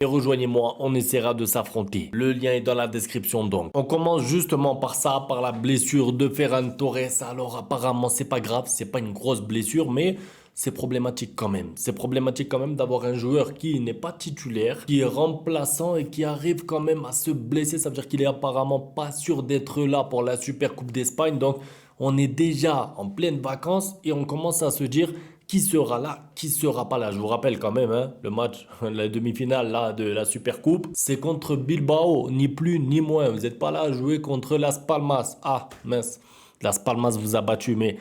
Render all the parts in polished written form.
et rejoignez-moi, on essaiera de s'affronter. Le lien est dans la description donc. On commence justement par ça, par la blessure de Ferran Torres. Alors apparemment c'est pas grave, c'est pas une grosse blessure, mais c'est problématique quand même. C'est problématique quand même d'avoir un joueur qui n'est pas titulaire, qui est remplaçant et qui arrive quand même à se blesser. Ça veut dire qu'il est apparemment pas sûr d'être là pour la Super Coupe d'Espagne. Donc on est déjà en pleine vacances et on commence à se dire qui sera là, qui sera pas là. Je vous rappelle quand même, hein, le match, la demi-finale là, de la Super Coupe, c'est contre Bilbao, ni plus ni moins. Vous n'êtes pas là à jouer contre Las Palmas. Ah, mince, Las Palmas vous a battu, mais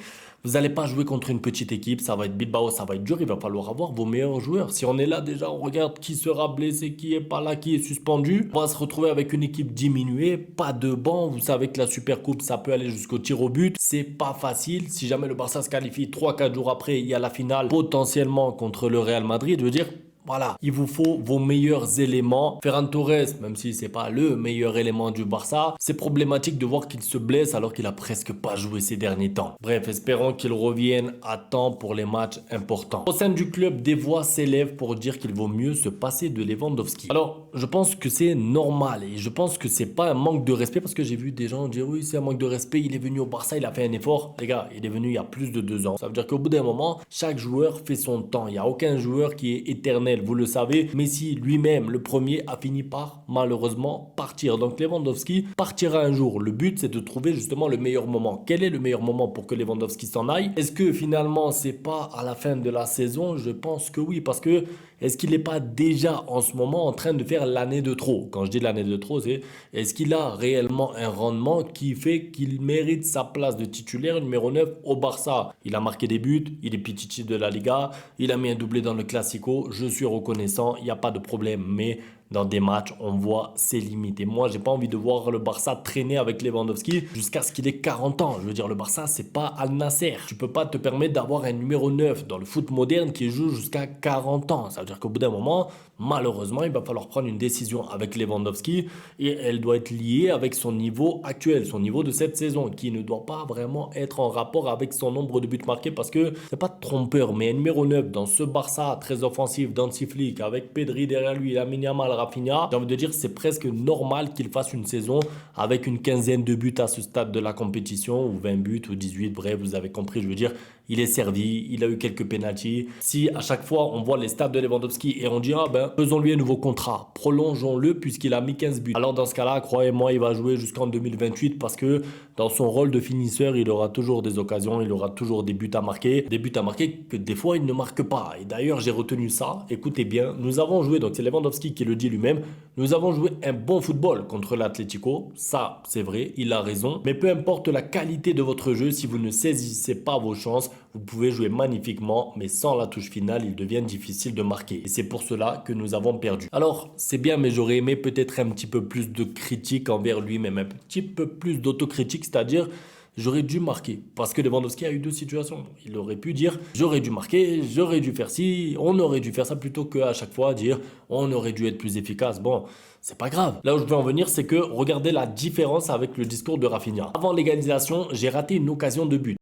vous n'allez pas jouer contre une petite équipe. Ça va être Bilbao, ça va être dur. Il va falloir avoir vos meilleurs joueurs. Si on est là déjà, on regarde qui sera blessé, qui est pas là, qui est suspendu. On va se retrouver avec une équipe diminuée, pas de banc. Vous savez que la Super Coupe, ça peut aller jusqu'au tir au but. C'est pas facile. Si jamais le Barça se qualifie 3-4 jours après, il y a la finale potentiellement contre le Real Madrid. Je veux dire, voilà, il vous faut vos meilleurs éléments. Ferran Torres, même si c'est pas le meilleur élément du Barça, c'est problématique de voir qu'il se blesse alors qu'il a presque pas joué ces derniers temps. Bref, espérons qu'il revienne à temps pour les matchs importants. Au sein du club, des voix s'élèvent pour dire qu'il vaut mieux se passer de Lewandowski. Alors, je pense que c'est normal et je pense que c'est pas un manque de respect parce que j'ai vu des gens dire oui, c'est un manque de respect, il est venu au Barça, il a fait un effort. Les gars, il est venu il y a plus de 2 ans. Ça veut dire qu'au bout d'un moment, chaque joueur fait son temps. Il n'y a aucun joueur qui est éternel. Vous le savez, Messi lui-même, le premier, a fini par malheureusement partir. Donc Lewandowski partira un jour. Le but, c'est de trouver justement le meilleur moment. Quel est le meilleur moment pour que Lewandowski s'en aille? Est-ce que finalement, c'est pas à la fin de la saison? Je pense que oui, parce que est-ce qu'il n'est pas déjà en ce moment en train de faire l'année de trop? Quand je dis l'année de trop, c'est est-ce qu'il a réellement un rendement qui fait qu'il mérite sa place de titulaire numéro 9 au Barça? Il a marqué des buts, il est Pichichi de la Liga, il a mis un doublé dans le Classico, je suis reconnaissant, il n'y a pas de problème, mais dans des matchs, on voit ses limites. Et moi, j'ai pas envie de voir le Barça traîner avec Lewandowski jusqu'à ce qu'il ait 40 ans. Je veux dire, le Barça, c'est pas Al Nasser. Tu peux pas te permettre d'avoir un numéro 9 dans le foot moderne qui joue jusqu'à 40 ans. Ça veut dire qu'au bout d'un moment, malheureusement, il va falloir prendre une décision avec Lewandowski et elle doit être liée avec son niveau actuel, son niveau de cette saison, qui ne doit pas vraiment être en rapport avec son nombre de buts marqués parce que c'est pas trompeur, mais un numéro 9 dans ce Barça très offensif, d'Hansi Flick, avec Pedri derrière lui, Lamine Yamal, Rafinha, j'ai envie de dire c'est presque normal qu'il fasse une saison avec une quinzaine de buts à ce stade de la compétition, ou 20 buts, ou 18, bref, vous avez compris, je veux dire, il est servi, il a eu quelques pénaltys. Si à chaque fois on voit les stats de Lewandowski et on dit ah ben faisons-lui un nouveau contrat, prolongeons-le puisqu'il a mis 15 buts. Alors dans ce cas-là, croyez-moi, il va jouer jusqu'en 2028 parce que dans son rôle de finisseur, il aura toujours des occasions, il aura toujours des buts à marquer que des fois il ne marque pas. Et d'ailleurs, j'ai retenu ça, écoutez bien, nous avons joué, donc c'est Lewandowski qui le dit lui-même, nous avons joué un bon football contre l'Atlético, ça c'est vrai, il a raison, mais peu importe la qualité de votre jeu, si vous ne saisissez pas vos chances, vous pouvez jouer magnifiquement, mais sans la touche finale, il devient difficile de marquer. Et c'est pour cela que nous avons perdu. Alors, c'est bien, mais j'aurais aimé peut-être un petit peu plus de critique envers lui-même, un petit peu plus d'autocritique, c'est-à-dire j'aurais dû marquer. Parce que Lewandowski a eu 2 situations. Il aurait pu dire j'aurais dû marquer, j'aurais dû faire ci, on aurait dû faire ça, plutôt qu'à chaque fois dire on aurait dû être plus efficace. Bon, c'est pas grave. Là où je veux en venir, c'est que regardez la différence avec le discours de Rafinha. Avant l'égalisation, j'ai raté une occasion de but.